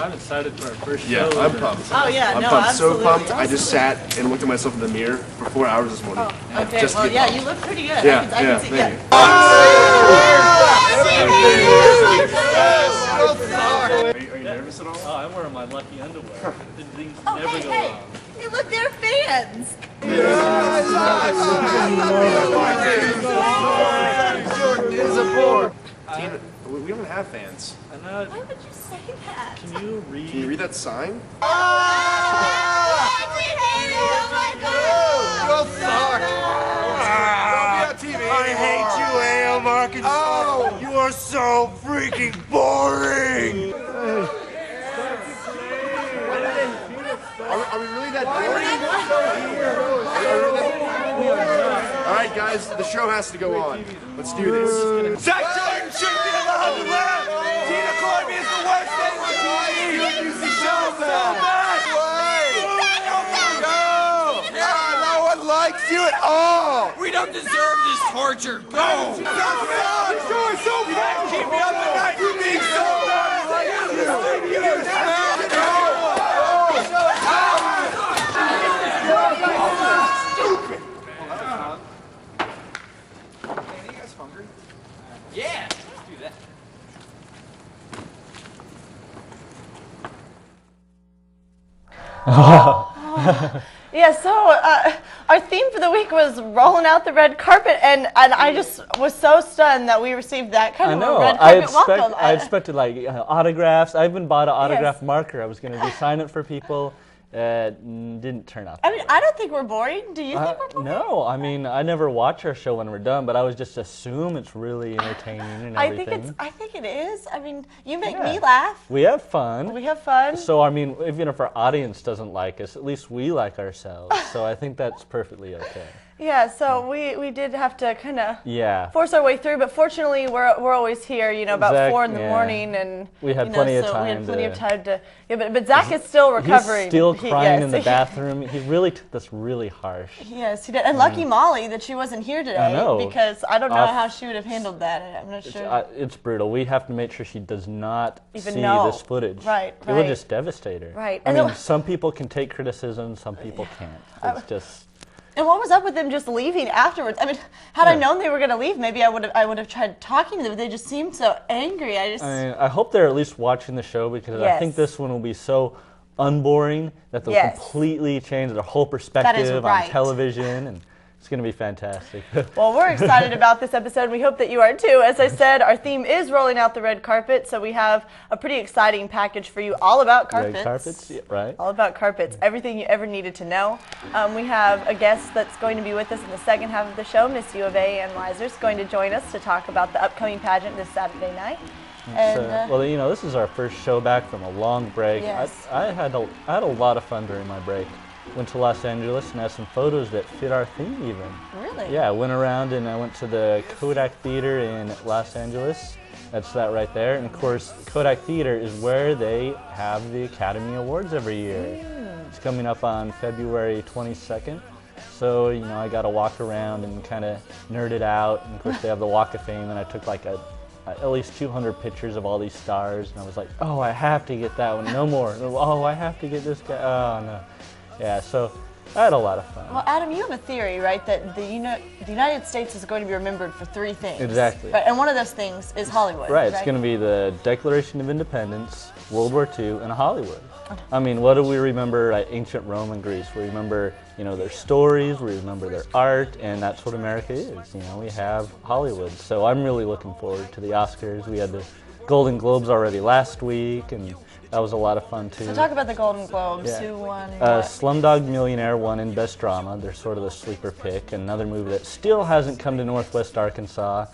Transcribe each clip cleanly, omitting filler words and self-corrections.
I'm excited for our first show. Yeah, I'm pumped. Oh yeah, I'm no, pumped. absolutely. So pumped. I just sat and looked at myself in the mirror for 4 hours this morning. Oh, okay, Just to well, get yeah, pumped. you look pretty good. Yeah, I can see, thank yeah. Are you nervous at all? Oh, I'm wearing my lucky underwear. Things Oh, never hey, go hey, wrong. hey, look, they're fans. Jordan is aboard. Tina, we don't have fans. I know. Why would you say that? Can you read? Can you read that sign? Oh, we hate it. Oh my God. You suck! Don't be on TV I hate you, A.M. Arkansas. Oh. You are so freaking boring. Are we really that boring? All right, guys, the show has to go on. Let's do this. Zach Jordan shouldn't be allowed to laugh. Tina Corby is the worst thing on TV. You show so bad. No one likes you at all! We don't deserve this torture. Go. You're so bad! Keep me up at night. You being so Yeah, let's do that. Yeah, so our theme for the week was rolling out the red carpet, and I just was so stunned that we received that kind of a red carpet welcome. I expected like autographs. I even bought an autograph Yes. marker. I was going to do sign it for people. Didn't turn out. I mean, I don't think we're boring. Do you think we're boring? No, I mean, I never watch our show when we're done, but I was just assume it's really entertaining and everything. I think it is. I mean, you make Yeah. me laugh. We have fun. We have fun. So, I mean, even if our audience doesn't like us, at least we like ourselves. So I think that's perfectly okay. Yeah, so we did have to kind of Yeah. force our way through, but fortunately we're always here, you know, about 4 in the yeah. morning, and We had you know, plenty of so time we had plenty to- of time to. Yeah, but Zach is still recovering. He's still crying yes, in the bathroom. He really took this really harsh. Yes, he did. And lucky Molly that she wasn't here today, I know. because I don't know how she would have handled that. I'm not sure. It's brutal. We have to make sure she does not Even see know. this footage. Right, It will right. just devastate her. Right. I And mean, it- some people can take criticism, some people can't. It's just... And what was up with them just leaving afterwards? I mean, had I known they were going to leave, maybe I would have tried talking to them, but they just seemed so angry. I mean, I hope they're at least watching the show, because I think this one will be so unboring that they'll completely change their whole perspective on television, and it's going to be fantastic. Well, we're excited about this episode. We hope that you are too. As I said, our theme is rolling out the red carpet, so we have a pretty exciting package for you, all about carpets. Red carpets, yeah, right. All about carpets, everything you ever needed to know. We have a guest that's going to be with us in the second half of the show, Miss U of A and Wizer, is going to join us to talk about the upcoming pageant this Saturday night. And, well, you know, this is our first show back from a long break. Yes. I had a lot of fun during my break. Went to Los Angeles and had some photos that fit our theme even. Really? Yeah, I went around and I went to the Kodak Theater in Los Angeles. That's that right there. And of course, Kodak Theater is where they have the Academy Awards every year. It's coming up on February 22nd. So, you know, I got to walk around and kind of nerd it out. And of course, they have the Walk of Fame, and I took like at least 200 pictures of all these stars. And I was like, oh, I have to get that one. No more. Oh, I have to get this guy. Oh, no. Yeah, so I had a lot of fun. Well, Adam, you have a theory, right, that the United States is going to be remembered for 3 things. Exactly. Right, and one of those things is Hollywood. Right, it's going to be the Declaration of Independence, World War II, and Hollywood. I mean, what do we remember at ancient Rome and Greece? We remember, you know, their stories, we remember their art, and that's what America is. You know, we have Hollywood. So I'm really looking forward to the Oscars. We had the Golden Globes already last week, and that was a lot of fun, too. So talk about the Golden Globes. Yeah. Who won? Slumdog Millionaire won in Best Drama. They're sort of the sleeper pick. Another movie that still hasn't come to Northwest Arkansas.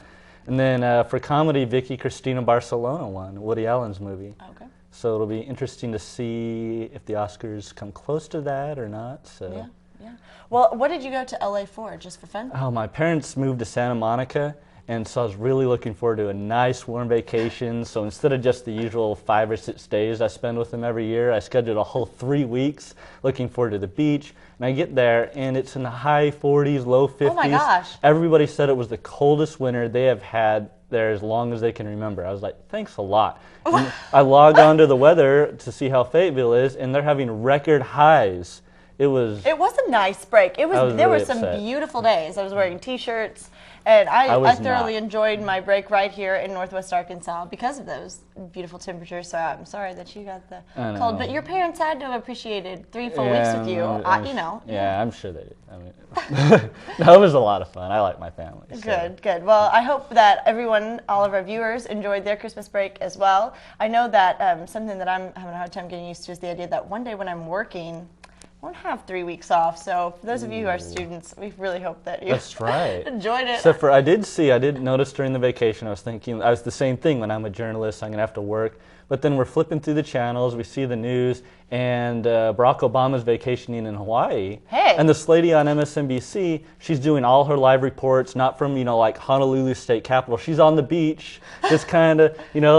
And then for comedy, Vicky Cristina Barcelona won, Woody Allen's movie. Okay. So it'll be interesting to see if the Oscars come close to that or not. So. Yeah. Well, what did you go to LA for? Just for fun? Oh, my parents moved to Santa Monica, And so I was really looking forward to a nice warm vacation. So instead of just the usual 5 or 6 days I spend with them every year, I scheduled a whole 3 weeks looking forward to the beach. And I get there, and it's in the high 40s, low 50s. Oh my gosh. Everybody said it was the coldest winter they have had there as long as they can remember. I was like, thanks a lot. And I logged onto the weather to see how Fayetteville is, and they're having record highs. It was a nice break. There really were some upset. beautiful days. I was wearing T-shirts, and I was thoroughly not. enjoyed my break right here in Northwest Arkansas because of those beautiful temperatures. So I'm sorry that you got the cold, but your parents had to have appreciated 3 full weeks with you. Yeah, I'm sure they did. I mean, no, it was a lot of fun. I like my family. So. Good. Well, I hope that all of our viewers enjoyed their Christmas break as well. I know that something that I'm having a hard time getting used to is the idea that one day when I'm working, I won't have 3 weeks off. So for those of you who are students, we really hope that you That's right. enjoyed it. Except for I did notice during the vacation, I was thinking, I was the same thing when I'm a journalist, I'm going to have to work. But then we're flipping through the channels, we see the news, and Barack Obama's vacationing in Hawaii. Hey. And this lady on MSNBC, she's doing all her live reports, not from, like Honolulu State Capitol. She's on the beach, just kind of,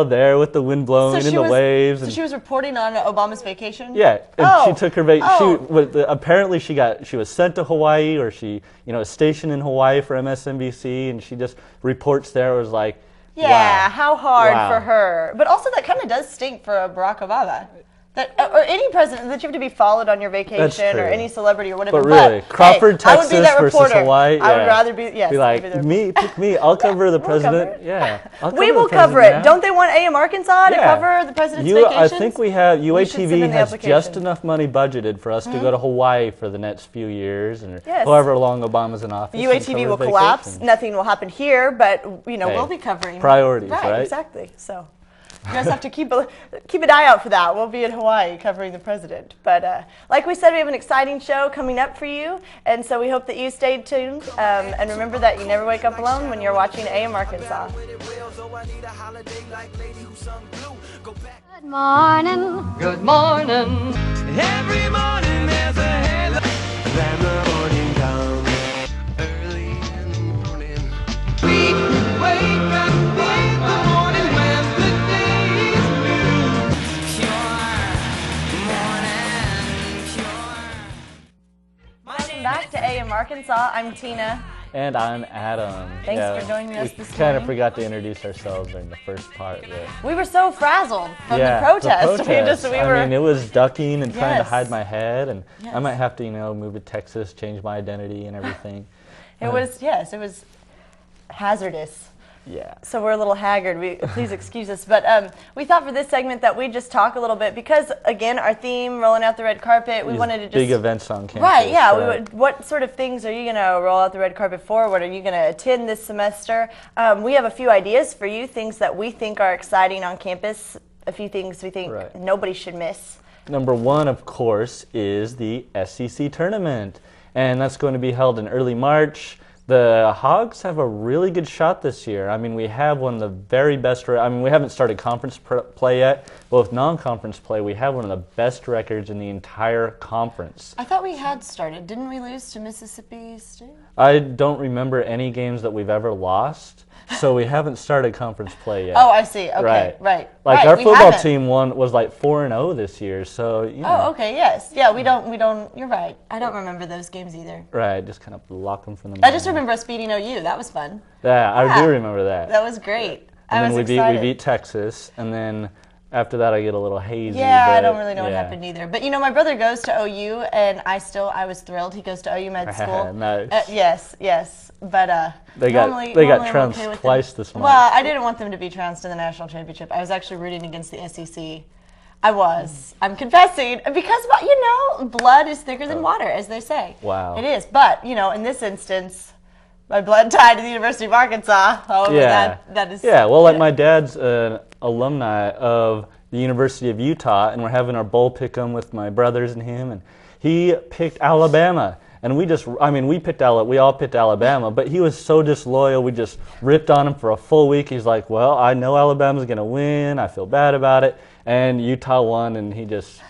there with the wind blowing and the waves. So she was reporting on Obama's vacation? Yeah, and she took her apparently she was sent to Hawaii, or she, stationed in Hawaii for MSNBC, and she just reports there. It was like, yeah, wow. How hard Wow. for her. But also that kind of does stink for Barack Obama. Or any president, that you have to be followed on your vacation, or any celebrity or whatever. But really, Crawford, hey, I would be Texas that versus reporter. Hawaii. I would rather be, yes. Be like, pick me. I'll cover the president. Yeah. We will cover it. Don't they want AM Arkansas to cover the president's vacations? I think we have, UATV has application. just enough money budgeted for us to go to Hawaii for the next few years, and Yes. however long Obama's in office. UATV will collapse. Nothing will happen here, but we'll be covering priorities, right? Exactly. So you guys have to keep an eye out for that. We'll be in Hawaii covering the president. But like we said, we have an exciting show coming up for you, and so we hope that you stay tuned. And remember that you never wake up alone when you're watching AM Arkansas. Good morning. Good morning. Every morning there's a halo. Then the morning comes. Early in the morning. We wake up in the morning when the day is new. Pure morning, pure. Welcome back to AM Arkansas. I'm Tina. And I'm Adam. Thanks for joining us this We kind morning. of forgot to introduce ourselves during the first part. We were so frazzled from the protest. I mean, it was ducking and trying to Yes. hide my head, and Yes. I might have to, move to Texas, change my identity and everything. It was hazardous. Yeah. So we're a little haggard. Please excuse us. But we thought for this segment that we'd just talk a little bit because, again, our theme, rolling out the red carpet, we wanted to just... Big events on campus. Right, yeah. What sort of things are you going to roll out the red carpet for? What are you going to attend this semester? We have a few ideas for you, things that we think are exciting on campus, a few things we think nobody should miss. Number one, of course, is the SEC tournament. And that's going to be held in early March. The Hogs have a really good shot this year. I mean, we have one of the very best. We haven't started conference play yet, but with non-conference play, we have one of the best records in the entire conference. I thought we had started. Didn't we lose to Mississippi State? I don't remember any games that we've ever lost, so we haven't started conference play yet. Oh, I see. Okay, right. Like our football team was like 4-0 this year, so you know. Oh, okay, yes. Yeah, we don't, you're right. I don't remember those games either. Right, just kind of lock them from the I just remember us beating OU. That was fun. Yeah, I do remember that. That was great. And I was then excited. we beat Texas, and then after that I get a little hazy. Yeah, but, I don't really know what happened either. But my brother goes to OU, and I was thrilled. He goes to OU Med School. Nice. Yes. But they normally got I'm trounced okay with twice them. this month. Well, I didn't want them to be trounced in the national championship. I was actually rooting against the SEC. I was. I'm confessing because blood is thicker than water, as they say. Wow. It is. But in this instance, my blood tied to the University of Arkansas. However, that is. Yeah. Well, like my dad's an alumni of the University of Utah, and we're having our bowl pick'em with my brothers and him, and he picked Alabama. And we all picked Alabama, but he was so disloyal, we just ripped on him for a full week. He's like, well, I know Alabama's going to win, I feel bad about it, and Utah won, and he just,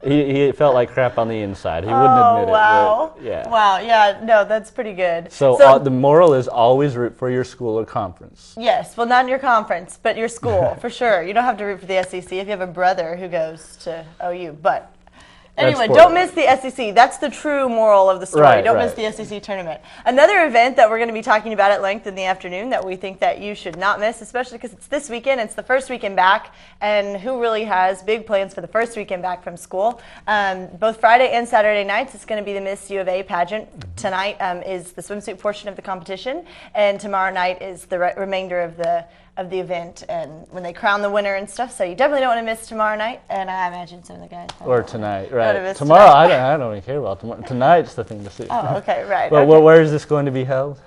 He felt like crap on the inside. He wouldn't admit wow. it. But yeah. Wow. Yeah. No, that's pretty good. So the moral is always root for your school or conference. Yes. Well, not your conference, but your school for sure. You don't have to root for the SEC if you have a brother who goes to OU. But anyway, don't miss the SEC. That's the true moral of the story. Right, don't miss the SEC tournament. Another event that we're going to be talking about at length in the afternoon that we think that you should not miss, especially because it's this weekend. It's the first weekend back, and who really has big plans for the first weekend back from school? Both Friday and Saturday nights, it's going to be the Miss U of A pageant. Tonight is the swimsuit portion of the competition, and tomorrow night is the remainder of the event, and when they crown the winner and stuff. So you definitely don't want to miss tomorrow night, and I imagine some of the guys Or tonight, wanna right? miss Tomorrow, tonight. I don't even care about tomorrow. Tonight's the thing to see. Oh, okay, right. But okay. where is this going to be held?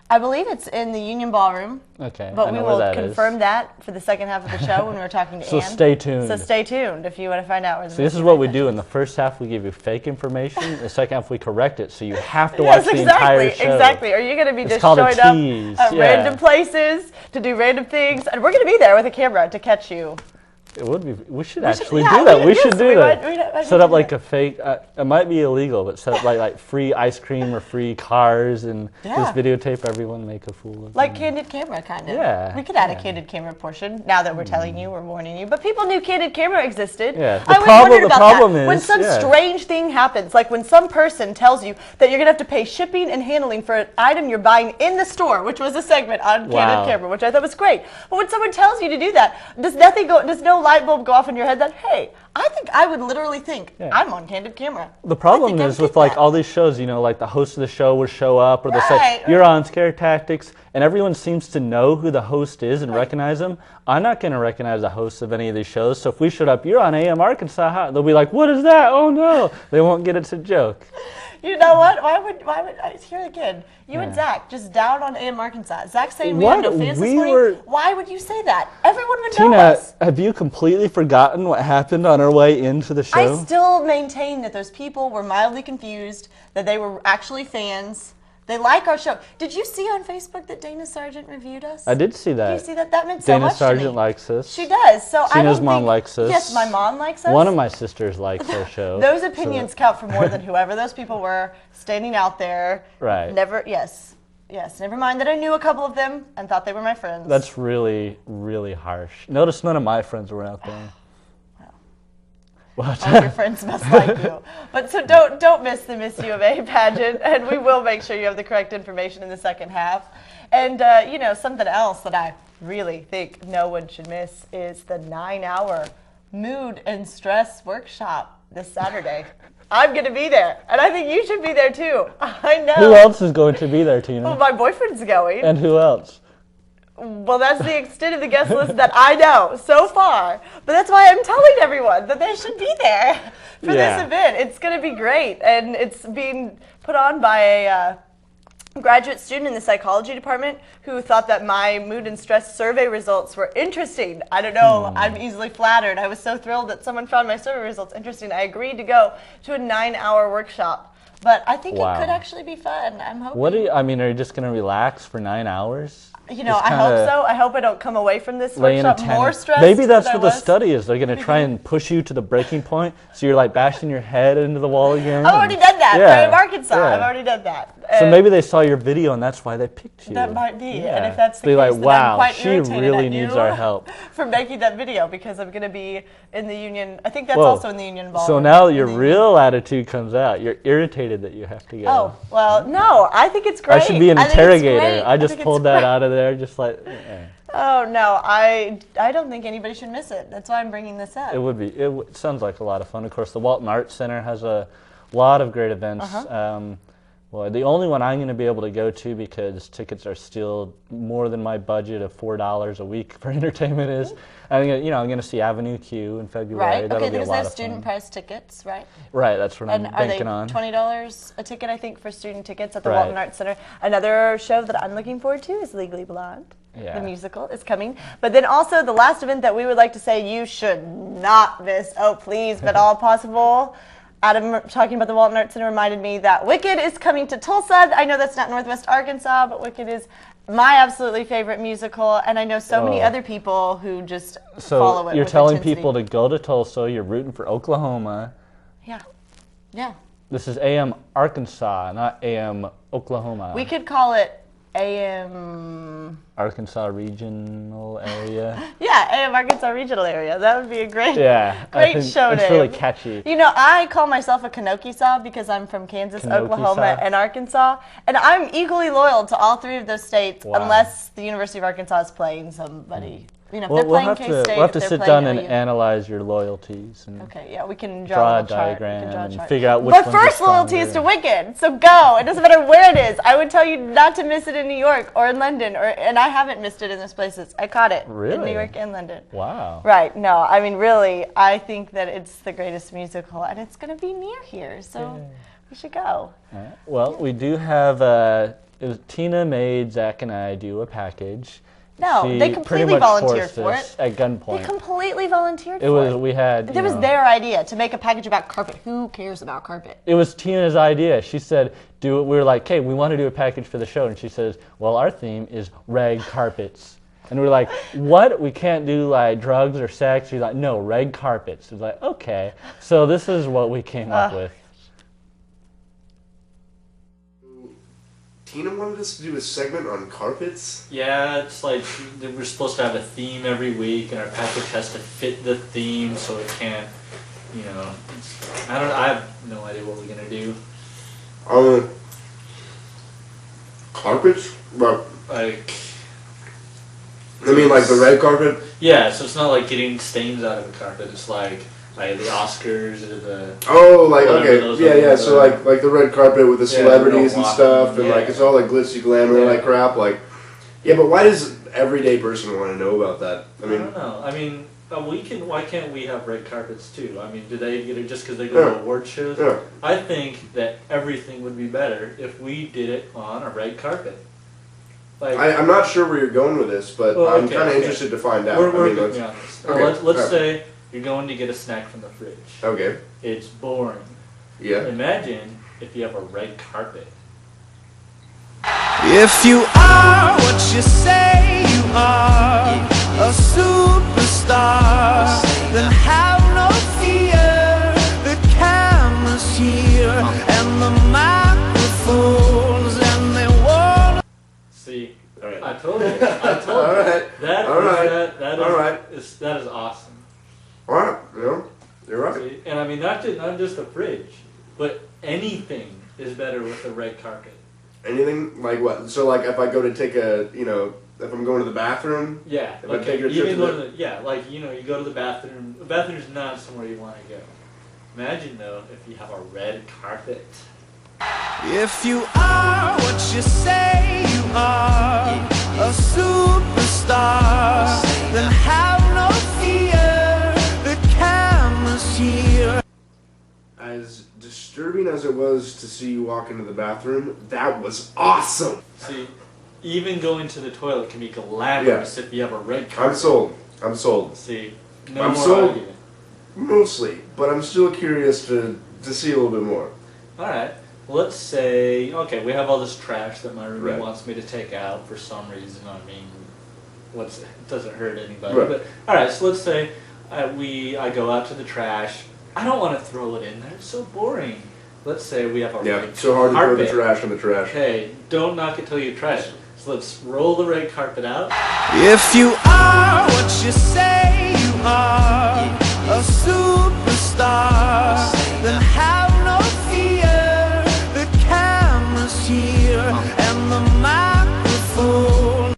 I believe it's in the Union Ballroom. Okay, But I we know will where that confirm is. that for the second half of the show when we're talking to So Ann. stay tuned. So stay tuned if you want to find out where the See, this Miss is U what of A we do. pageant In the first half, we give you fake information. The second half, we correct it. So you have to Yes, watch the entire show. exactly. Are you going to be It's just called a showing up tease, at yeah. random places to do random things? And we're going to be there with a camera to catch you. It would be. We should actually yeah, do that. we- We yes, should do we that. might Set do up like that. a fake. It might be illegal, but set up like free ice cream or free cars, and Yeah. just videotape everyone, make a fool of Like them. candid camera, kind of. Yeah, We could add a yeah. candid camera portion now that we're telling you, we're warning you. But people knew candid camera existed. Yeah. I always wondered about that. When some strange thing happens, like when some person tells you that you're going to have to pay shipping and handling for an item you're buying in the store, which was a segment on Wow. candid camera, which I thought was great. But when someone tells you to do that, does no light bulb go off in your head that, hey, I think I would literally think I'm on candid camera. The problem I is would with think like that. all these shows, like the host of the show will show up, or they'll Right, say you're on Scare Tactics, and everyone seems to know who the host is and recognize them. I'm not going to recognize the host of any of these shows, so if we showed up, you're on AM Arkansas, huh? They'll be like, what is that? Oh no, they won't get it's a joke. You know what? Why would here again? You and Zach just down on AM Arkansas. Zach saying we have no What? fans We this morning. were- Why would you say that? Everyone would know Tina, us. have you completely forgotten what happened on our way into the show? I still maintain that those people were mildly confused, that they were actually fans. They like our show. Did you see on Facebook that Dana Sargent reviewed us? I did see that. Did you see that? That meant so Dana much to Sargent me. likes us. She does. So I Tina's don't mom think, likes us. Yes, my mom likes us. One of my sisters likes our show. Those so opinions count for more than whoever those people were standing out there. Right. Yes. Never mind that I knew a couple of them and thought they were my friends. That's really, really harsh. Notice none of my friends were out there. What? All your friends must like you. But so don't miss the Miss U of A pageant, and we will make sure you have the correct information in the second half. And something else that I really think no one should miss is the 9-hour mood and stress workshop this Saturday. I'm going to be there, and I think you should be there too. I know. Who else is going to be there, Tina? Well, my boyfriend's going. And who else? Well, that's the extent of the guest list that I know so far. But that's why I'm telling everyone that they should be there for this event. It's going to be great. And it's being put on by a graduate student in the psychology department who thought that my mood and stress survey results were interesting. I don't know. I'm easily flattered. I was so thrilled that someone found my survey results interesting. I agreed to go to a 9-hour workshop. But I think it could actually be fun. I'm hoping. Are you just going to relax for 9 hours? I hope so. I hope I don't come away from this Lay in a workshop more tent. stressed. Maybe that's than what I the was. study is. They're going to try and push you to the breaking point, so you're like bashing your head into the wall again. I've already done that. Yeah, In Arkansas, yeah. I've already done that. So And maybe they saw your video and that's why they picked you. that might be. Yeah. And if that's the They're case, like, then I'm wow, quite she irritated really at needs you our help. for making that video, because I'm going to be in the Union. I think that's Whoa. also in the Union Ballroom. So now your real attitude comes out. You're irritated that you have to go. Oh, well, no. I think it's great. I should be an I think it's interrogator. great. I just think it's pulled that great. out of there, just like. Oh, no. I don't think anybody should miss it. That's why I'm bringing this up. It would be. It sounds like a lot of fun. Of course, the Walton Arts Center has a lot of great events. Well, the only one I'm going to be able to go to, because tickets are still more than my budget of $4 a week for entertainment is. I'm going to see Avenue Q in February. Right. That'll Okay, be a because lot there's of student fun. price tickets, right? Right. That's what And I'm are they banking on. $20 a ticket, I think, for student tickets at the Right. Walton Arts Center? Another show that I'm looking forward to is Legally Blonde. Yeah. The musical is coming. But then also the last event that we would like to say you should not miss, oh please, but all possible. Adam talking about the Walton Arts Center reminded me that Wicked is coming to Tulsa. I know that's not Northwest Arkansas, but Wicked is my absolutely favorite musical, and I know so many other people who just follow it. So you're with telling intensity. people to go to Tulsa, you're rooting for Oklahoma, Yeah. Yeah. This is AM Arkansas, not AM Oklahoma. We could call it AM... Arkansas regional area. Yeah, AM Arkansas regional area. That would be a great, Yeah, great I think show it's name. really catchy. You know, I call myself a Kanoki-saw because I'm from Kansas, Oklahoma, Kanoki-saw? and Arkansas. And I'm equally loyal to all three of those states Wow. unless the University of Arkansas is playing somebody. You know, if Well, they're we'll playing have K-State, to, we'll have to if they're sit playing down and OU. analyze your loyalties and Okay, yeah, we can draw draw a a chart. We diagram can draw a and chart. figure out which But ones are first loyalty is to stronger. Wicked, so go. It doesn't matter where it is. I would tell you not to miss it in New York or in London, and I haven't missed it in those places. I caught it in Really? New York and London. Wow. Right, no, I mean, really, I think that it's the greatest musical, and it's going to be near here, so we should go. Alright. Well, we do have, Tina made Zach and I do a package. No, She they pretty completely much volunteered forced for us it. at They gunpoint. completely volunteered It for was, it. we had, It was their idea to make a package about carpet. Who cares about carpet? It was Tina's idea. She said, do it. We were like, hey, we want to do a package for the show. And she says, well, our theme is rag carpets. And we're like, what? We can't do like drugs or sex? She's like, no, rag carpets. It's like, okay. So this is what we came up with. Tina wanted us to do a segment on carpets. Yeah, it's like we're supposed to have a theme every week, and our package has to fit the theme, so it can't, you know. I have no idea what we're gonna do. Carpets? But Like, I mean, like the red carpet. yeah, so it's not like getting stains out of a carpet. It's like the Oscars or the Oh, like Whatever okay, those yeah, are, yeah. So like the red carpet with the Yeah, celebrities and real stuff, walking, and like yeah. it's all like glitzy glamour like Yeah. crap. Like, yeah, but why does everyday person want to know about that? I I mean, don't know. I mean, we can. Why can't we have red carpets too? I mean, do they get it just because they go Yeah. to award shows? Yeah. I think that everything would be better if we did it on a red carpet. Like, I'm not sure where you're going with this, but Well, I'm okay, kind of okay. interested to find out. we're I mean, going to be let's, honest. okay, Let's alright. say you're going to get a snack from the fridge. okay, It's boring. yeah. Imagine if you have a red carpet. If you are what you say you are, a superstar, then have no fear. The camera's here and the microphones, and they won't. See, All right. I told you. I told All you. right. That All right. that is, All right. that is awesome. All right, you know, you're right. See? And I mean, not just a fridge, but anything is better with a red carpet. Anything like what? So like if I go to take a, you know, if I'm going to the bathroom, Yeah, If I take a trip even to go the- to the, yeah, like you go to the bathroom. The bathroom's not somewhere you want to go. Imagine though if you have a red carpet. If you are what you say you are, a superstar, then have no fear. The camera's here. as disturbing as it was to see you walk into the bathroom, that was awesome. See, even going to the toilet can be glamorous if you have a red carpet. I'm sold. I'm sold. See, no I'm more sold. argument. Mostly, but I'm still curious to see a little bit more. All right. Let's say, okay, we have all this trash that my roommate Right. wants me to take out for some reason. I mean, it doesn't hurt anybody. Right. But all right, so let's say I go out to the trash. I don't want to throw it in there. It's so boring. Let's say we have a Yeah, red so hard to throw the carpet. trash in the trash. Okay, don't knock it till you trash it. So let's roll the red carpet out. If you are what you say you are, a superstar, then have no fear. The camera's here and the microphone.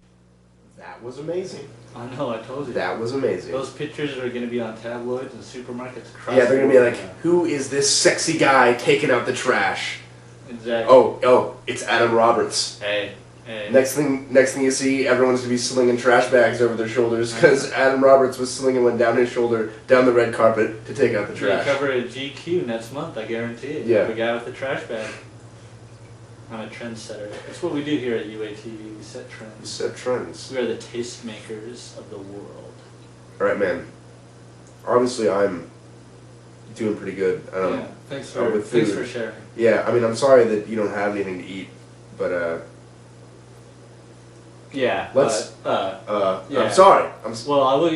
That was amazing. I know, I told you. That was amazing. Those pictures are going to be on tabloids and supermarkets across Yeah, they're the gonna be world like, now. who is this sexy guy taking out the trash? Exactly. Oh, it's Adam Roberts. Hey. Next thing you see, everyone's gonna be slinging trash bags over their shoulders because Adam Roberts was slinging one down his shoulder, down the red carpet to take out the You trash. cover a GQ next month, I guarantee it. Yeah. The guy with the trash bag. I'm a trendsetter. That's what we do here at UATV. We set trends. Set trends. We are the tastemakers of the world. All right, man. Obviously, I'm doing pretty good. I don't. Yeah. Thanks Oh, for with thanks food. for sharing. Yeah, I mean, I'm sorry that you don't have anything to eat, but Yeah. Let's- Yeah. I'm sorry. Well, I would.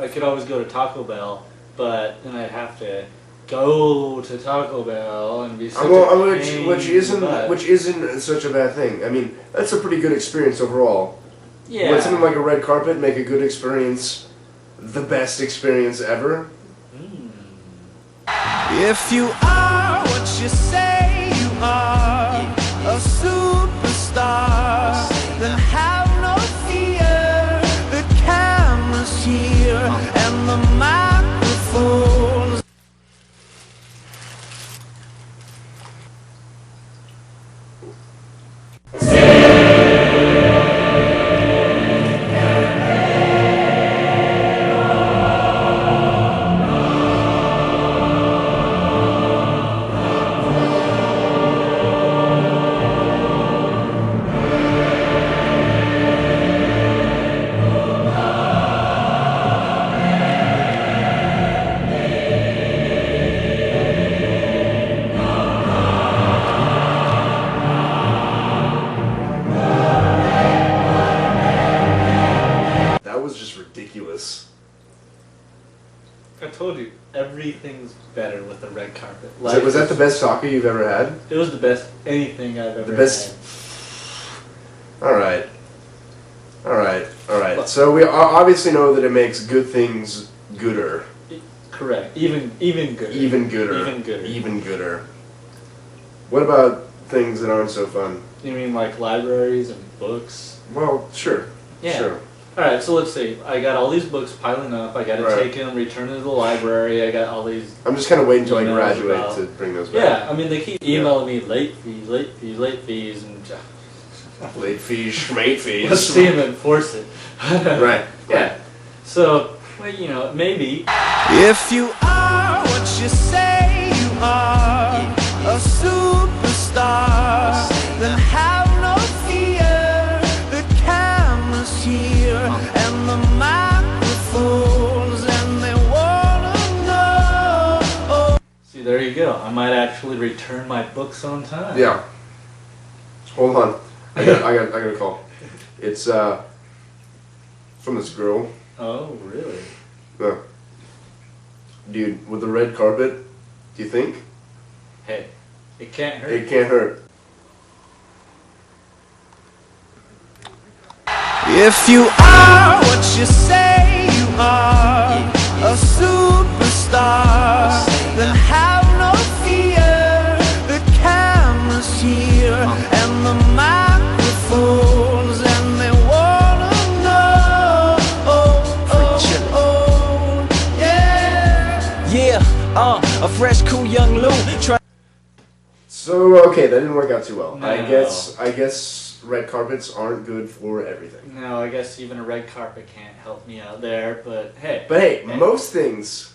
I could always go to Taco Bell, but then I'd have to go to Taco Bell and be such a pain which in the butt. isn't such a bad thing. I mean, that's a pretty good experience overall. Yeah. Would something like a red carpet make a good experience the best experience ever? If you are what you say you are, a superstar, then have no fear. The camera's here and the microphones. Ridiculous. I told you, everything's better with the red carpet. Was that the best soccer you've ever had? It was the best anything I've ever The best. had. All right. So we obviously know that it makes good things gooder. Correct. Even gooder. Even gooder. What about things that aren't so fun? You mean like libraries and books? Well, sure. Yeah. Sure. Alright, so let's see. I got all these books piling up. I got to Right. take them, return them to the library. I got all these. I'm just kind of waiting until I emails graduate about- to bring those back. Yeah, I mean, they keep emailing me late fees, and Late fees, schmate fees. let's see them enforce it. Right. Yeah. So, well, you know, maybe. If you are what you say you are, a superstar, then have no fear. The camera's here and the microphones, and they wanna know. See, there you go. I might actually return my books on time. Yeah. Hold on. I got a call. It's from this girl. Oh, really? Dude, with the red carpet, do you think? Hey, it can't hurt. It can't hurt. If you are what you say you are, a superstar, then have no fear. The camera's here and the microphones, and they wanna know. Yeah, a fresh, cool young Lou. So okay, that didn't work out too well. No. I guess red carpets aren't good for everything. No, I guess even a red carpet can't help me out there, but hey. But hey, most things,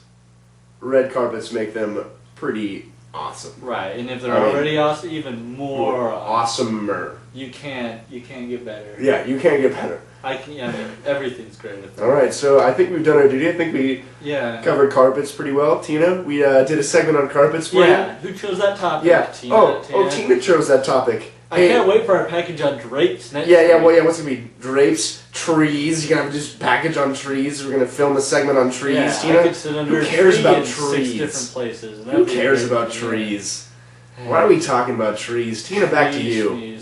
red carpets make them pretty awesome. Right, and if they're I mean, already awesome, even more awesomer. You can't get better. Yeah, you can't get better. I mean, everything's great with them. All right, so I think we've done our duty. I think we covered carpets pretty well. Tina, we did a segment on carpets for Yeah, who chose that topic? you. Yeah. Tina, Tina chose that topic. I can't wait for our package on drapes next Yeah, week. well, yeah, what's it gonna be? Drapes, trees. You're gonna have just package on trees. We're gonna film a segment on trees. Yeah, Tina, I could sit under who a cares tree about in trees? 6 different places. Who cares about trees? Why are we talking about trees? Tina, back to you.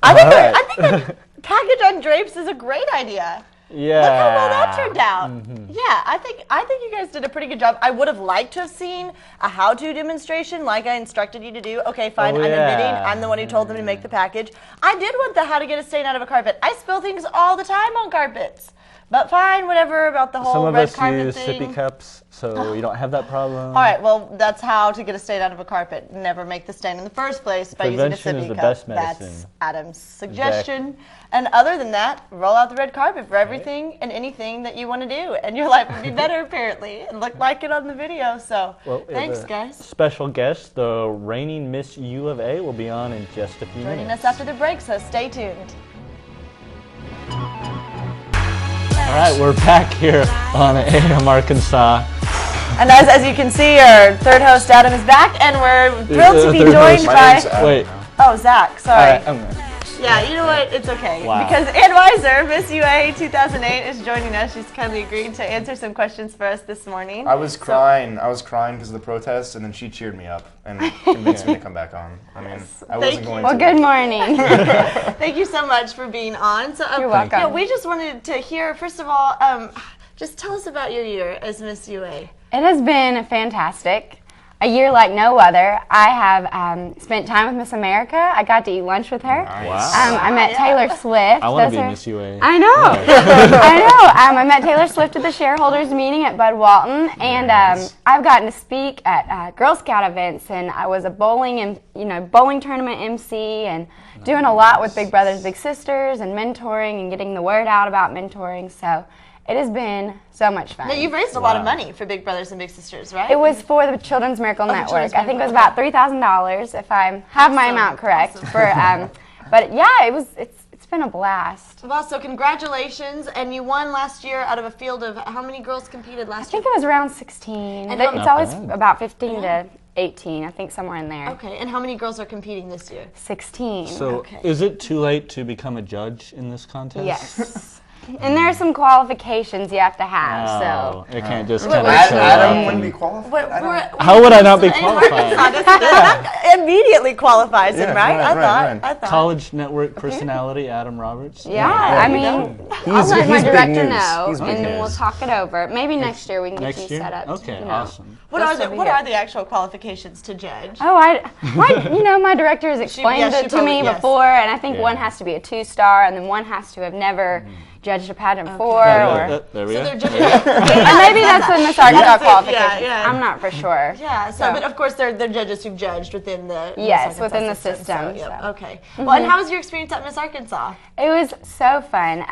I think the package on drapes is a great idea. Yeah. Look how well that turned out. Yeah, I think you guys did a pretty good job. I would have liked to have seen a how-to demonstration like I instructed you to do. Okay, fine, I'm admitting I'm the one who told them to make the package. I did want the how to get a stain out of a carpet. I spill things all the time on carpets. But fine, whatever about the whole Some of red us carpet use thing. sippy cups, so you don't have that problem. All right, well, that's how to get a stain out of a carpet. Never make the stain in the first place by using a Prevention is sippy the cup. best medicine. That's Adam's suggestion. And other than that, roll out the red carpet for everything and anything that you want to do, and your life would be better apparently. It looked like it on the video, so thanks, guys. Special guest, the reigning Miss U of A, will be on in just a few Joining minutes. us after the break, so stay tuned. All right, we're back here on AM Arkansas. And as you can see, our third host Adam is back, and we're thrilled to be joined by. Wait. Oh, Zach. Sorry. All right, Yeah, you know what? It's okay. Wow. Because Ann Wizer, Miss UA 2008, is joining us. She's kindly agreed to answer some questions for us this morning. I was crying. I was crying because of the protest, and then she cheered me up and convinced me to come back on. I mean, I wasn't going Well, to. good morning. Thank you so much for being on. So, You're welcome. Yeah, we just wanted to hear, first of all, just tell us about your year as Miss UA. It has been fantastic. A year like no other. I have spent time with Miss America. I got to eat lunch with her. Nice. Wow. I met Taylor Swift. I want Those to be are- Miss UA. I know. I know. I met Taylor Swift at the shareholders meeting at Bud Walton, and Nice. I've gotten to speak at Girl Scout events, and I was a bowling tournament MC, and doing a lot with Big Brothers Big Sisters, and mentoring and getting the word out about mentoring. So it has been so much fun. Now, you've raised a lot of money for Big Brothers and Big Sisters, right? It was for the Children's Miracle the Network. Children's I think it was Miracle. about $3,000 if I have my Awesome. amount correct. Awesome. But yeah, it's been a blast. Well, so congratulations, and you won last year out of a field of how many girls competed I last year? think it was around 16. And But how- it's always Not bad. about 15 to 18. I think somewhere in there. Okay, and how many girls are competing this year? 16. So, Okay. is it too late to become a judge in this contest? Yes. And there are some qualifications you have to have. Oh, it can't just Wait, kind of wait, show Adam up. wouldn't be and- qualified. I don't- How would I not be So, qualified? that immediately qualifies him, Yeah, right? right. I thought. College network personality Adam Roberts. Yeah, I mean, I'll He's- let my he's big director news. know, He's big and then news. we'll talk it over. Maybe next year we can get Next you year? set up. Okay, you know. awesome. What are Those will be what good. are the actual qualifications to judge? Oh, my director has explained she it to me probably- yes. before, and I think Yeah. one has to be a 2-star, and then one has to have never judged a pageant before, There we So go. they're judging. and maybe that's the Miss Arkansas That's it, qualification. yeah. I'm not for sure. Yeah, so, but of course they're judges who've judged within the Yes, Miss within Arkansas the system, So, yeah, so. okay. Well, and how was your experience at Miss Arkansas? It was so fun.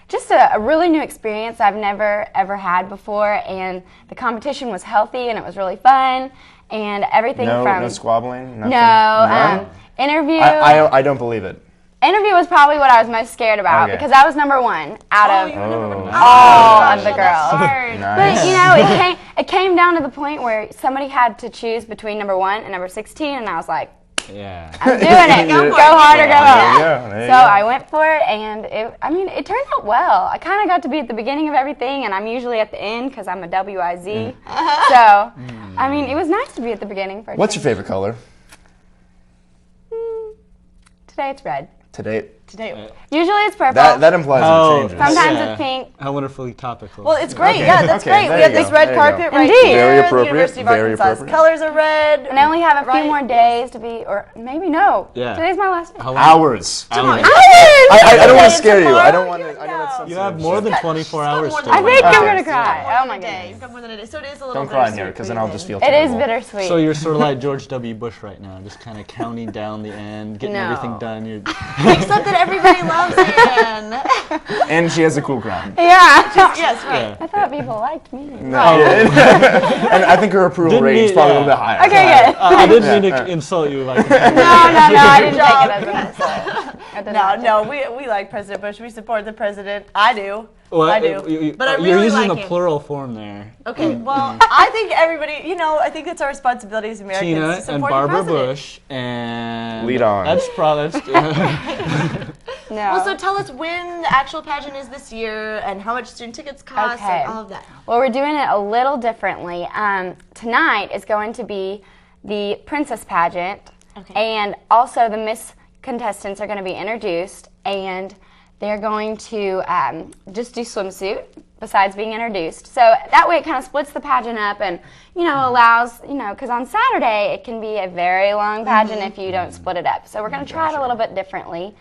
Just a really new experience I've never ever had before, and the competition was healthy and it was really fun, and everything No, from no squabbling. Nothing? no interview. I don't believe it. Interview was probably what I was most scared about Okay. because I was number one out of you were number one. all gosh, of the that's girls. hard. Nice. But you know, it came down to the point where somebody had to choose between number 1 and number 16, and I was like, Yeah. I'm doing it. Go Go for it. hard or go There you home. go, there you So go. I went for it, and it turned out well. I kind of got to be at the beginning of everything, and I'm usually at the end because I'm a WIZ. So, I mean, it was nice to be at the beginning. For a What's your change. favorite color? Today it's red. Today. Today. Usually it's purple. That implies Oh, it changes. Sometimes Yeah. it's pink. How wonderfully topical. Well, it's great. Okay, Yeah, that's okay, great. there We have you this go, red there you carpet go. right Indeed. here. Very The appropriate, University of very Arkansas's appropriate. colors are red. And I only have a Right. few more days to be, or maybe no. Yeah. Today's my last day. How long? Hours. Hours. I don't want Okay, to scare you. I tomorrow don't want you to. I know that's know. You have more than 24 hours more still. than I think I'm Okay. going to cry. More Oh than my a day. goodness. You've got more than a day. So it is a little Don't cry in here bittersweet because for then you I'll just feel It is terrible. bittersweet. So you're sort of like George W. Bush right now, just kind of counting down the end, getting No. everything done. You're Except that everybody loves Anne. And she has a cool crown. yeah. Yes, right. I thought people liked me. No, and I think her approval Didn't rating is he- probably a yeah. little bit higher. Okay, good. I didn't mean to insult you. Like, No, I didn't take it as an insult. I did not No, take it. we like President Bush. We support the president. I do. Well, I do. But I you're really using like a him. plural form there. Okay, well, I think everybody, I think it's our responsibility as Americans Tina to and support Barbara the president. Bush and Lead on. That's probably No. Well, so tell us when the actual pageant is this year and how much student tickets cost Okay. and all of that. Well, we're doing it a little differently. Tonight is going to be the princess pageant, Okay. and also the Miss contestants are going to be introduced, and they're going to just do swimsuit besides being introduced. So that way it kind of splits the pageant up and, allows, because on Saturday it can be a very long pageant if you don't split it up. So we're going to try it a little bit differently.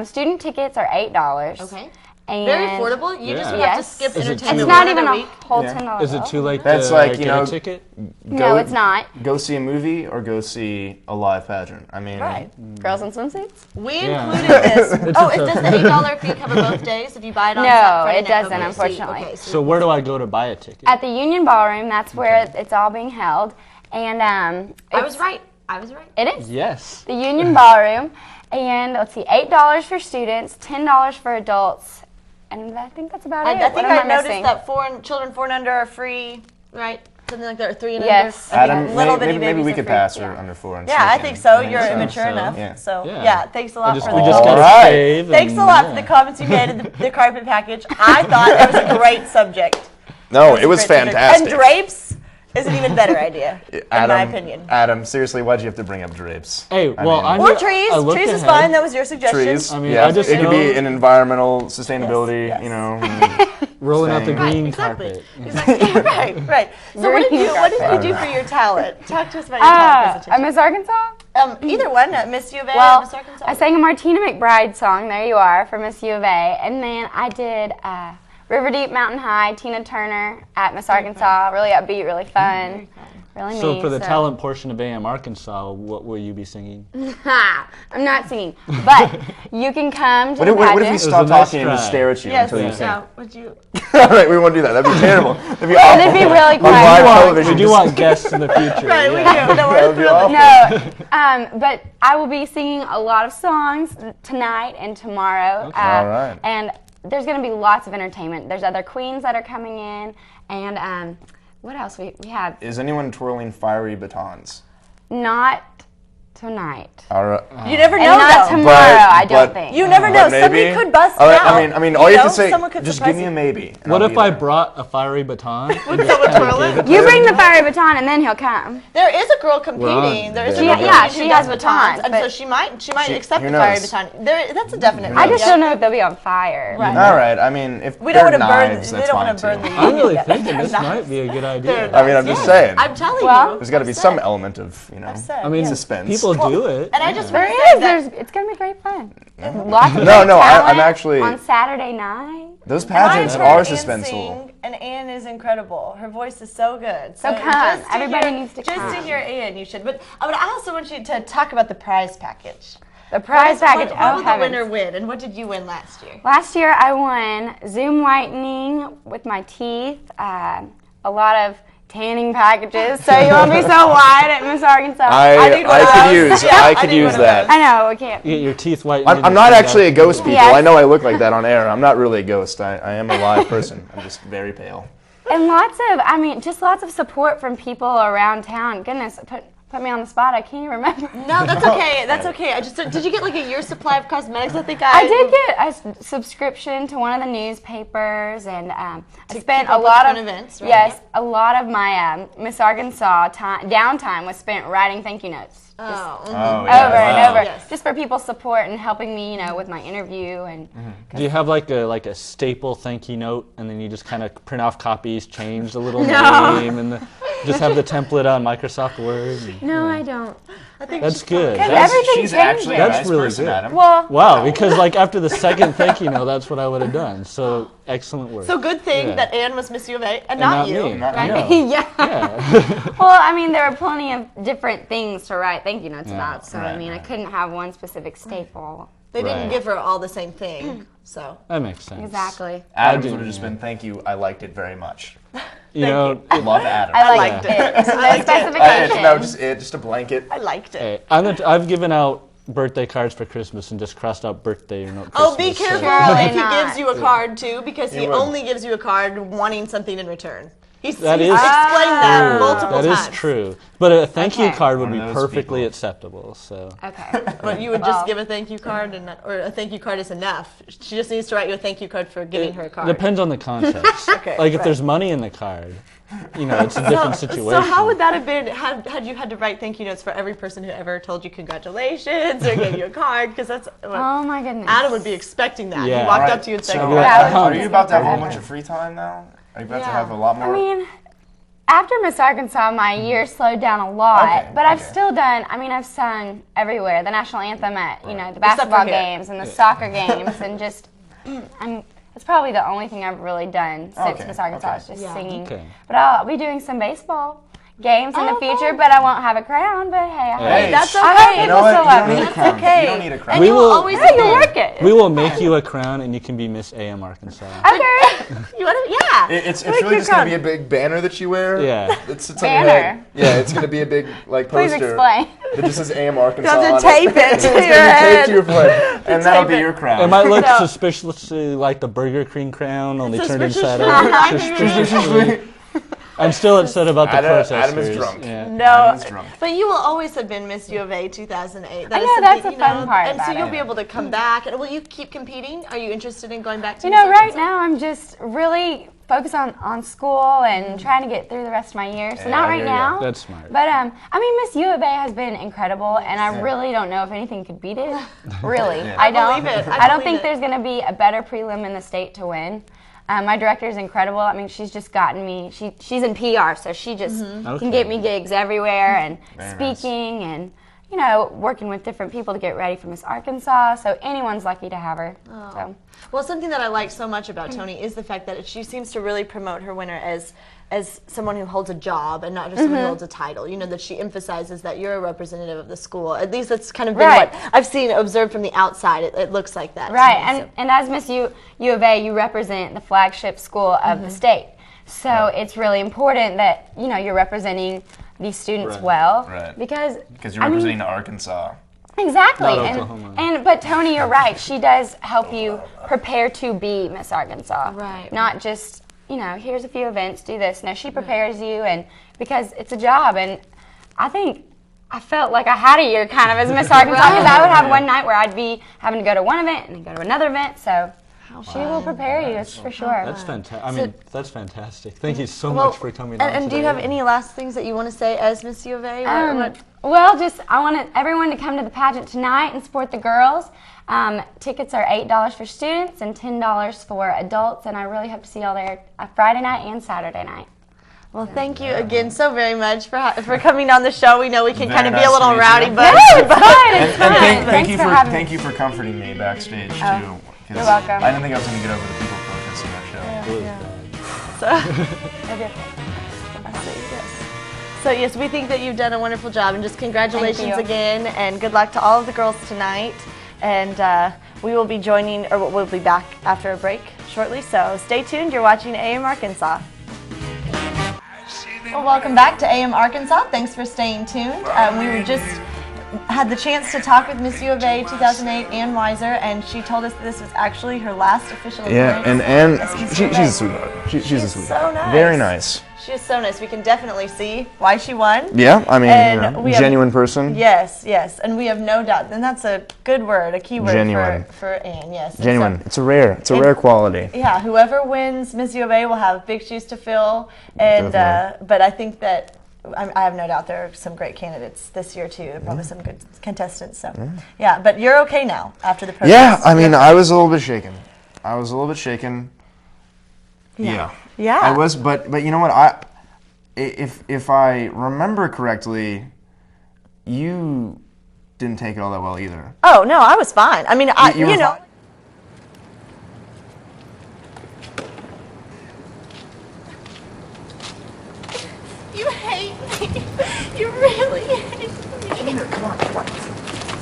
Student tickets are $8. Okay. And Very affordable. You just Yeah. have to Yes. skip Is it entertainment. It's too not one even other a week. whole Yeah. $10 Is it bill. too late That's to like, get you know, a ticket? No, it's not. Go see a movie or go see a live pageant. I mean, Right. Girls in swimsuits? We Yeah. included this. It's Oh, a does tough the $8 fee cover both days if you buy it on No, Friday it night? doesn't, Okay, unfortunately. Okay, So where do I go to buy a ticket? At the Union Ballroom, that's where it's all being held. And I was right. I was right. It is. Yes. The Union Ballroom. And let's see, $8 for students, $10 for adults. And I think that's about it. I think What am I noticed missing? that children 4 and under are free, right? something like that, or 3 and Yes. under. I Adam, think little bitty maybe babies we are could free. pass her under 4 and Yeah, I sneak think in. so. I think You're so. immature so. enough. Yeah. So Yeah. yeah, thanks a lot for We the just gotta Alright. save. Thanks a and, lot yeah. for the comments you made in the carpet package. I thought it was a great subject. No, it was Great subject. fantastic. And drapes is an even better idea, in my opinion. Adam, seriously, why'd you have to bring up drapes? Hey, well, I mean, Or trees. I looked Trees is ahead. fine. That was your suggestion. trees. I mean, yeah, I just it could be know- an environmental sustainability, yes. you know. Rolling out the Right, green exactly. carpet. Exactly. right. So what did Green you carpet. do for your talent? Talk to us about your talent presentation. Miss Arkansas? Either one, Miss U of A or Well, Miss Arkansas. I sang a Martina McBride song, There You Are, for Miss U of A. And then I did River Deep, Mountain High, Tina Turner at Miss Arkansas. Really upbeat, really fun. Really So me. for the talent portion of AM Arkansas, what will you be singing? I'm not singing. But you can come to What the if, what if we pageant. stop a nice talking and just try. stare at you Yes, until you sing? no, would you? All right, we won't do that. That'd be terrible. That'd be awful. It'd be really On live quiet. television. We do want guests in the future. Right, we yeah. do. No, That would be awful. No, but I will be singing a lot of songs tonight and tomorrow. All right. And there's going to be lots of entertainment. There's other queens that are coming in, and what else we have? Is anyone twirling fiery batons? Not tonight. All right. You never And know, not though. tomorrow, I don't think. You never know. But maybe. Somebody could bust All right, out. I mean, all you have to say, someone could just surprise give me a you. maybe. and What I'll if be I there. brought a fiery baton? Would someone twirl it? You bring the fiery baton, and then he'll come. There is a girl on. competing. There is a She- girl yeah, competing she who has does batons, and but- so she might She- accept who the fiery knows? baton. That's a definite. I just yeah. don't know if they'll be on fire. Right. All right. I mean, if We don't they're want to burn. knives, We that's don't fine want to burn too. the. I'm really Yeah, thinking they're this not. might be a good idea. They're I mean, I'm just saying. I'm telling Well- you. There's got to be some element of, said, I mean, suspense. people do it. And I just There want to say is. that It's going to be great fun. Lots of No, great no, I'm talent actually- on Saturday night. Those I've pageants heard are Ann suspenseful. sing, and Ann is incredible. Her voice is so good. So come. just to Everybody hear- needs to just come. to hear Ann, you should. But I also want you to talk about the prize package. The prize package. What would the heavens. winner win, and what did you win last year? Last year I won Zoom whitening with my teeth, a lot of tanning packages, so you won't be so white at Miss Arkansas. I need one of could those. use Yeah, I I could need use one of that. I know, we can't. You get your teeth white. I'm not actually a ghost, people. Yes. I know I look like that on air. I'm not really a ghost. I am a live person. I'm just very pale. And just lots of support from people around town. Goodness, put me on the spot. I can't even remember. No, that's okay. That's okay. Did you get like a year's supply of cosmetics? I think I did get a subscription to one of the newspapers, and I spent keep a up with lot current of events, right? Yes, a lot of my Miss Arkansas downtime was spent writing thank you notes. Oh, Oh, Over yeah. and over, Yes. just for people's support and helping me, with my interview and. Do you have like a staple thank you note, and then you just kind of print off copies, change the little No. name, and just have the template on Microsoft Word? and- No, I don't. That's good. Because That's- everything She's changes. actually a That's nice really person, good. Adam. Well, Wow, because like after the second thank you note, that's what I would have done. So excellent work. so good thing Yeah. that Ann was Miss U of A and And not you. me. Not right? me. No. yeah. Yeah. Well, there were plenty of different things to write thank you notes about, so right, I right. couldn't have one specific staple. They didn't Right. give her all the same thing. So That makes sense. Exactly. Adam's do, would have just yeah. been thank you. I liked it very much. You know, Love Adam. I liked it. No specification. No, just a blanket. I liked it. hey, I've given out birthday cards for Christmas and just crossed out birthday or not Oh, Christmas. be careful Surely if he not. gives you a card too, because he would. only gives you a card wanting something in return. He's That he's is explained that multiple That times. is true. But a thank you Okay. card would One be of those perfectly people. acceptable. So Okay. But you would Well. just give a thank you card, or a thank you card is enough. She just needs to write you a thank you card for giving her a card. depends on the context. Okay, like if right. there's money in the card, it's a different situation. So how would that have been had you had to write thank you notes for every person who ever told you congratulations or gave you a card? Because that's what Oh my goodness. Adam would be expecting that. Yeah. He walked Alright, up to you and said, so "Congrats." are you about to have a whole bunch of free time now? Are you about to Yeah. have a lot more? After Miss Arkansas, my year slowed down a lot, Okay, but I've okay. still done. I've sung everywhere. The national anthem at the basketball for here. games and the soccer games, and just it's probably the only thing I've really done since Okay, Miss Arkansas okay. is just Yeah. singing. Okay. But I'll be doing some baseball games in the Oh, future, cool. but I won't have a crown. But hey, I hope Hey, that's I hope okay. people You know what? still You love don't me. need a That's crown. okay. You don't need a crown. And We you will- will always Hey, be you there. work it. we will make you a crown, and you can be Miss AM Arkansas. Okay. You want to? Yeah. It's Make really your just gonna crown. be a big banner that you wear. Yeah. That sits on your head. Banner? Yeah, it's gonna be a big Please poster. explain. That just says AM Arkansas. You have on to tape it to It's your gonna be head. taped to your forehead, and that'll be tape it. your crown. It might look No. suspiciously like the Burger King crown, only turned Suspiciously inside out. like- I'm still upset about the protesters. Adam is drunk. Yeah. No, Adam is drunk. but you will always have been Miss U of A 2008. That I is know, that's something, the fun part And so about you'll it. be able to come back. And will you keep competing? Are you interested in going back to You Miss know, right Arkansas? now I'm just really focused on school and trying to get through the rest of my year. So not I right hear ya. now. That's smart. But I mean, Miss U of A has been incredible, and I really don't know if anything could beat it. Really, I don't. believe it. I don't believe think it. there's going to be a better prelim in the state to win. My director is incredible. I mean, she's just gotten me. She's in PR, so she just can get me gigs everywhere and speaking and working with different people to get ready for Miss Arkansas. So anyone's lucky to have her. So. Well, something that I like so much about Tony is the fact that she seems to really promote her winner as someone who holds a job and not just someone who holds a title. You know, that she emphasizes that you're a representative of the school. At least that's kind of been Right. what I've seen, observed from the outside. It looks like that. to Right, me, so. and as Miss U of A, you represent the flagship school of the state. So it's really important that you're representing these students well, Right. because you're representing Arkansas. Exactly, Not and Oklahoma. but Tony, you're right. She does help you prepare to be Miss Arkansas. Right. Not just here's a few events, do this. No, she prepares you, and because it's a job, and I think I felt like I had a year kind of as Miss Arkansas because I would have one night where I'd be having to go to one event and then go to another event. So she will prepare you, that's for sure. That's fantastic. I mean, that's fantastic. Thank you so Well, much for coming on and do you today. have any last things that you want to say as Miss U of A? Well, I want everyone to come to the pageant tonight and support the girls. Tickets are $8 for students and $10 for adults, and I really hope to see y'all there Friday night and Saturday night. Well, thank you again so very much for coming on the show. We know we can Very kind of be nice a little to meet rowdy, you. but It's fun. Thank Thanks you for for having thank me. you for comforting me backstage too. 'Cause you're welcome. I didn't think I was going to get over the people protesting that show. It was bad. So yes, we think that you've done a wonderful job, and just congratulations Thank you. again, and good luck to all of the girls tonight. And we will be we'll be back after a break shortly. So stay tuned. You're watching AM Arkansas. Well, welcome back to AM Arkansas. Thanks for staying tuned. We just had the chance to talk with Miss U of A 2008, Ann Wizer, and she told us that this was actually her last official appearance. and as Miss she's U of A. a sweetheart. She's a so sweetheart. nice. Very nice. She is so nice. We can definitely see why she won. Yeah, I mean, And we have- genuine person. Yes, and we have no doubt, and that's a good word, a key word Genuine. for Ann. Yes, and Genuine. so- It's a rare quality. yeah, whoever wins Miss U of A will have big shoes to fill, and Definitely. but I think that I have no doubt there are some great candidates this year too. There are probably some good contestants. So yeah, but you're okay now after the protest. Yeah, I mean, I was a little bit shaken. Yeah. Yeah. I was, but you know what? If I remember correctly, you didn't take it all that well either. Oh no, I was fine. I mean, You were fine? You hate me. You really hate me. Come on.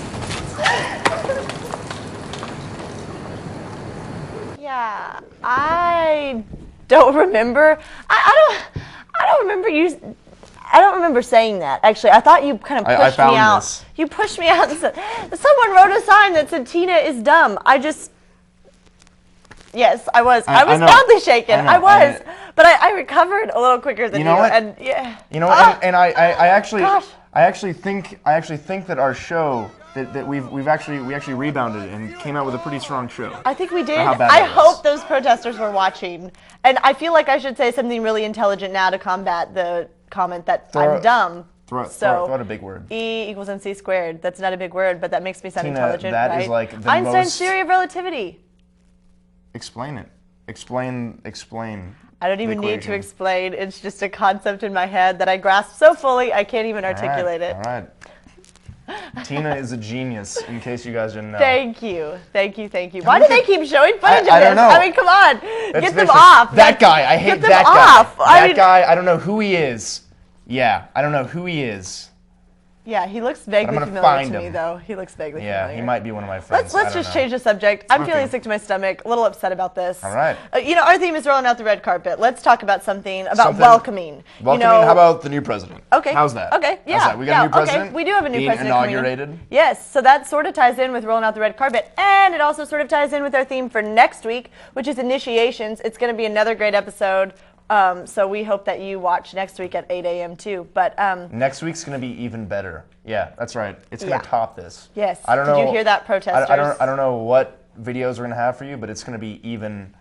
Yeah, I don't remember. I don't remember you. I don't remember saying that. Actually, I thought you kind of I pushed me found out. this. You pushed me out and said, someone wrote a sign that said Tina is dumb. Yes, I was. I was know. badly shaken. I know. I was. But I recovered a little quicker than You know what? And yeah. You know what? And I Gosh. actually think that our show that we actually rebounded and came out with a pretty strong show. I think we did. How bad I that was. hope those protesters were watching. And I feel like I should say something really intelligent now to combat the comment that I'm dumb. Throw So out a big word. E equals MC squared. That's not a big word, but that makes me sound Tina, intelligent, that right? is like the Einstein's most- theory of relativity. Explain it. Explain. I don't even the need to equation. explain. It's just a concept in my head that I grasp so fully I can't even articulate it. All right. Tina is a genius, in case you guys didn't know. Thank you. Why do they keep showing footage of I this? don't know. I mean, come on. Let's Get them face it, off. That guy. I hate Get them that off. guy. I That guy, I don't know who he is. Yeah, I don't know who he is. Yeah, he looks vaguely gonna familiar find to me, him. though. He looks vaguely Yeah, familiar. he might be one of my friends. Let's just change the subject. I'm feeling Okay. sick to my stomach, a little upset about this. All right. Our theme is rolling out the red carpet. Let's talk about something about Something- welcoming. Welcoming, how about the new president? Okay. How's that? Okay, yeah. How's that? We got a new president? Okay, we do have a new being president coming in. inaugurated. Yes, so that sort of ties in with rolling out the red carpet, and it also sort of ties in with our theme for next week, which is initiations. It's going to be another great episode. So we hope that you watch next week at 8 a.m. too. But Next week's gonna be even better. Yeah, that's right. It's gonna Yeah. top this. Yes. I don't Did know. you hear that, protesters? I don't know what videos we're gonna have for you, but it's gonna be even.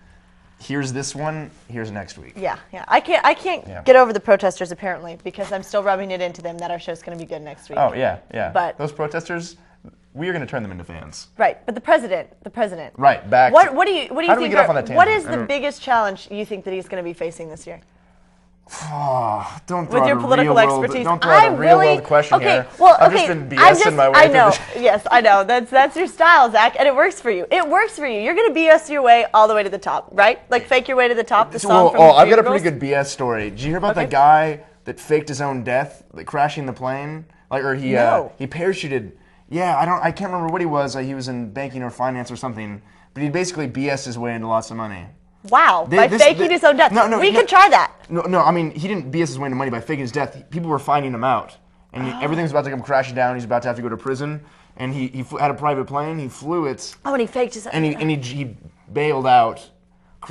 Here's this one. Here's next week. Yeah. I can't Yeah. get over the protesters apparently because I'm still rubbing it into them that our show's going to be good next week. Oh yeah. But- those protesters, we are gonna turn them into fans. Right, but the president. Right, back. What do you How do we think? get off on that What tangent? is I the don't- biggest challenge you think that he's going to be facing this year? Don't throw With your out a political real world, expertise, Don't throw out a real world question here. I've just been BSing my way I through know. this. Yes, I know. That's your style, Zach, and it works for you. It works for you. You're going to BS your way all the way to the top, right? Like fake your way to the top. The song from I've got a Dreamgirls? pretty good BS story. Did you hear about Okay. that guy that faked his own death, like crashing the plane? He No. he parachuted. Yeah, I can't remember what he was. He was in banking or finance or something. But he basically BS'd his way into lots of money. Wow, by faking his own death. We could try that. No, I mean, he didn't BS his way into money by faking his death. People were finding him out. And everything's about to come crashing down. He's about to have to go to prison. And he had a private plane. He flew it. Oh, and he faked his. And he bailed out.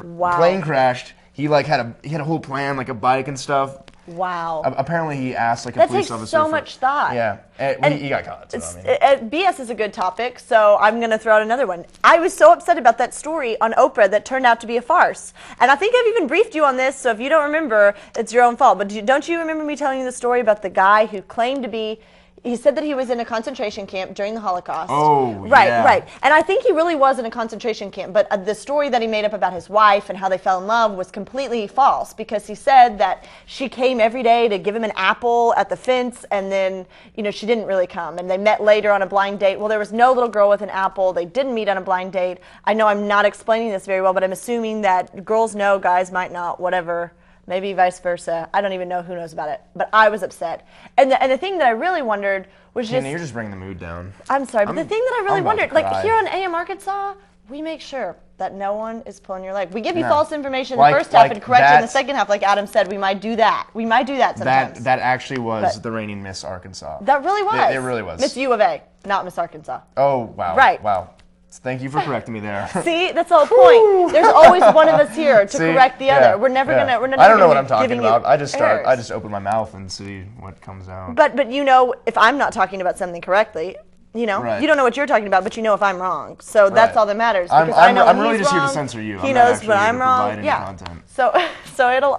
Wow. Plane crashed. He had a whole plan, like a bike and stuff. Wow. Apparently, he asked like a That police takes officer. so much thought. Yeah, And he got caught. So, I mean. BS is a good topic, so I'm going to throw out another one. I was so upset about that story on Oprah that turned out to be a farce. And I think I've even briefed you on this, so if you don't remember, it's your own fault. But don't you remember me telling you the story about the guy who claimed to be... He said that he was in a concentration camp during the Holocaust. Oh, right, yeah. Right. And I think he really was in a concentration camp, but the story that he made up about his wife and how they fell in love was completely false because he said that she came every day to give him an apple at the fence and then, she didn't really come. And they met later on a blind date. Well, there was no little girl with an apple. They didn't meet on a blind date. I know I'm not explaining this very well, but I'm assuming that girls know, guys might not, whatever. Maybe vice versa. I don't even know who knows about it. But I was upset. And the thing that I really wondered was Tina, you're just bringing the mood down. I'm sorry, but the thing that I really I'm about to wondered, like cry. here on AM Arkansas, we make sure that no one is pulling your leg. We give you No. false information in Like- the first half like and correct you in the that's- second half, like Adam said. We might do that. We might do that sometimes. That actually was But- the reigning Miss Arkansas. That really was. It really was. Miss U of A, not Miss Arkansas. Oh wow! Right. Wow. Thank you for correcting me there. See, that's the whole point. There's always one of us here to See? correct the Yeah, other. We're never yeah. gonna. We're never I don't know gonna what be I'm talking giving you about. I just errors. open my mouth and see what comes out. But if I'm not talking about something correctly, Right. you don't know what you're talking about, but you know if I'm wrong. So that's Right. all that matters. I'm- Because I know I'm when really he's just here to wrong, censor you. He I'm not knows actually when here I'm to wrong. provide any Yeah. content. So it'll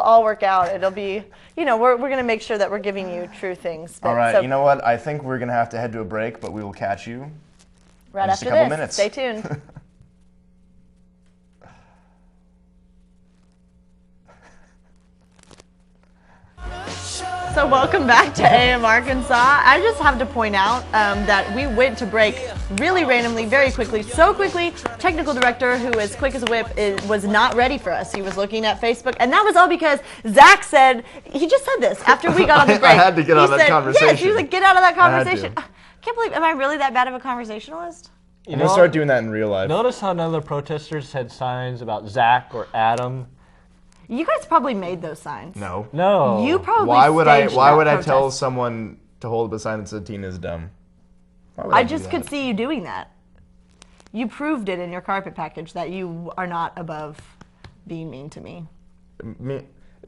all work out. It'll be we're gonna make sure that we're giving you true things. But, All right. so You know what? I think we're gonna have to head to a break, but we will catch you right in just after a couple this. minutes. Stay tuned. So welcome back to AM Arkansas. I just have to point out that we went to break really randomly, very quickly, so quickly. Technical director, who is quick as a whip, was not ready for us. He was looking at Facebook, and that was all because Zach said, he just said this after we got on the break. I had to get He out of that said, conversation. Yes, he was like, get out of that I had conversation. to. I can't believe, am I really that bad of a conversationalist? I'm gonna start doing that in real life. Notice how none of the protesters had signs about Zach or Adam. You guys probably made those signs. No. No. You probably Why would I? staged Why that would I protest. tell someone to hold up a sign that said Tina's dumb? Why would I do just that? could see you doing that. You proved it in your carpet package that you are not above being mean to me.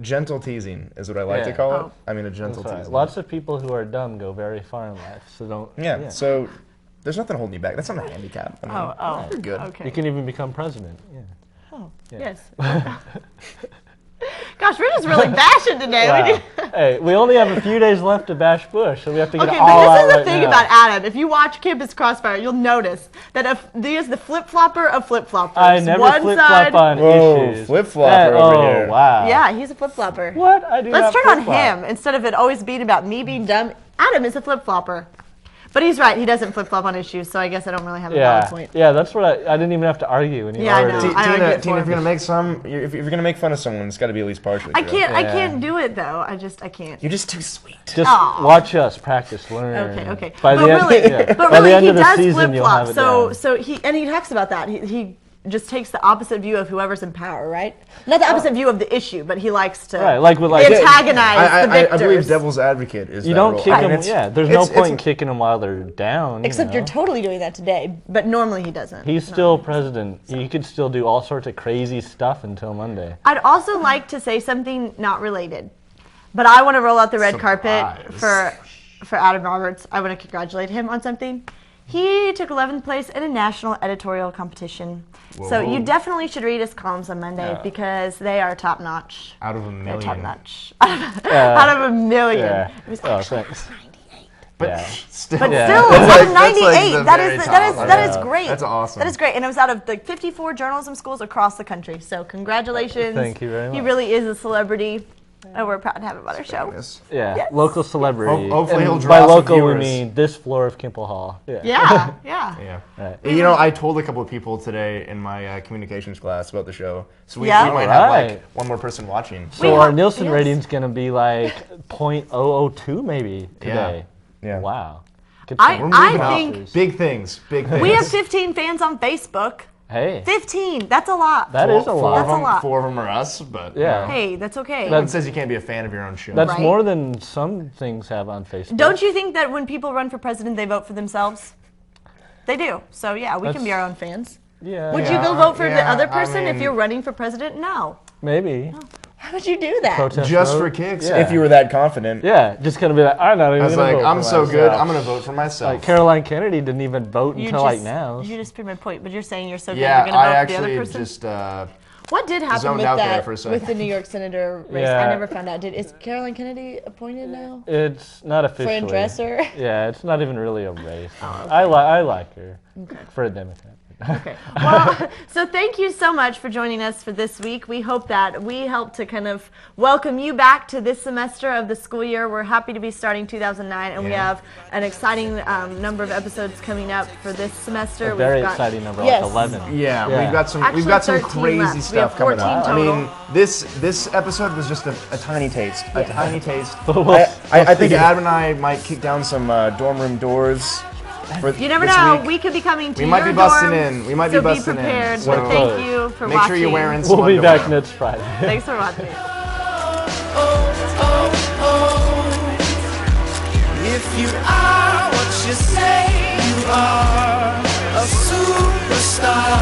Gentle teasing is what I like to Yeah. call Oh. it. I mean, a gentle That's right. teasing. Lots of people who are dumb go very far in life, so don't. Yeah. So there's nothing holding you back. That's not a handicap. I mean, you're good. Okay. You can even become president. Yeah. Oh, Yeah. yes. Gosh, we're just really bashing today. We Wow. need- Hey, we only have a few days left to bash Bush, so we have to get Okay, all but out this is the right thing now. about Adam. If you watch Campus Crossfire, you'll notice that he is the flip-flopper of flip-floppers. I never One flip-flop side, on Whoa, issues. flip-flopper over oh, here. wow. Yeah, he's a flip-flopper. What? I do Let's not turn on flip-flop. him instead of it always being about me being dumb. Adam is a flip-flopper. But he's right. He doesn't flip-flop on issues, so I guess I don't really have a valid Yeah, point. yeah, that's what I didn't even have to argue. And you Yeah, I already, know. I argued for Tina, him. if you're gonna make if you're gonna make fun of someone, it's got to be at least partially. I correct. can't. I Yeah. can't do it though. I can't. You're just too sweet. Just Aw. watch us practice, learn. Okay. By but the end, really, yeah. but By really, the end he of the does season, flip you'll have flop. it So down. so he talks about that. He just takes the opposite view of whoever's in power, right? Not the opposite view of the issue, but he likes to antagonize the victors. I believe devil's advocate is You that don't role. kick I mean, them. it's- Yeah, there's no point in kicking them while they're down. Except you you're totally doing that today, but normally he doesn't. He's still president. He could still do all sorts of crazy stuff until Monday. I'd also like to say something not related, but I want to roll out the red carpet for Adam Roberts. I want to congratulate him on something. He took 11th place in a national editorial competition. So you definitely should read his columns on Monday because they are top notch. Out of a They're million. top notch. Out of a million. Yeah. It was Oh, actually thanks. 98. But still, But Yeah. still, That's out like- of that's like 98, the that very is top. that is great. That's awesome. That is great, and it was out of like 54 journalism schools across the country. So congratulations. Thank you very He much. really is a celebrity, and we're proud to have him on our show. Yes. Yeah, Yes. local celebrity. Hopefully And he'll draw by some local, we viewers. mean this floor of Kimple Hall. Yeah. Yeah, yeah. Yeah. Right. You know, I told a couple of people today in my communications class about the show, so we Yeah? might have Alright. like one more person watching. So We our hope- Nielsen yes. rating's gonna be like 0.002 maybe today. Yeah. Wow. Good I thing. think Big things. Big things. we have 15 fans on Facebook. Hey, 15. That's a lot. that is a lot. That's a lot. Four of them are us, but Yeah. Hey, that's okay. no one says you can't be a fan of your own show. That's Right. more than some things have on Facebook. Don't you think that when people run for president, they vote for themselves? They do. So yeah, we can be our own fans. Yeah. Would you go vote for the yeah, other I person if mean- you're running for president? No. Maybe. How would you do that? Protest Just vote? for kicks, Yeah. if you were that confident. Yeah, just gonna be like, I'm not even I was gonna like, vote I'm for so myself. good, I'm gonna vote for myself. Like Caroline Kennedy didn't even vote You until like just- now. You just proved my point, but you're saying you're so good yeah, you're going to I vote for the other actually person? just What did happen zoned with out there that, for a with second. the New York Senator race? Yeah. I never found out. Is Caroline Kennedy appointed now? It's not officially. Fran Dresser? Yeah, it's not even really a race. Oh, okay. I like her for a Democrat. Okay. Well, so thank you so much for joining us for this week. We hope that we helped to kind of welcome you back to this semester of the school year. We're happy to be starting 2009, and we have an exciting number of episodes coming up for this semester. A very We've got, exciting number, yes. like 11. yeah, we've got some Actually, we've got some 13 crazy left. We stuff have coming 14 up. I total. mean, this episode was just a tiny taste. A tiny taste. We'll I think see. Adam and I might kick down some dorm room doors. For You never this know. week. We could be coming to We might your be busting dorm, in. We might so be busting be prepared. in. But So thank you for Make watching. sure you're wearing some We'll be underwear. back next Friday. Thanks for watching. If you are what you say you are, a superstar.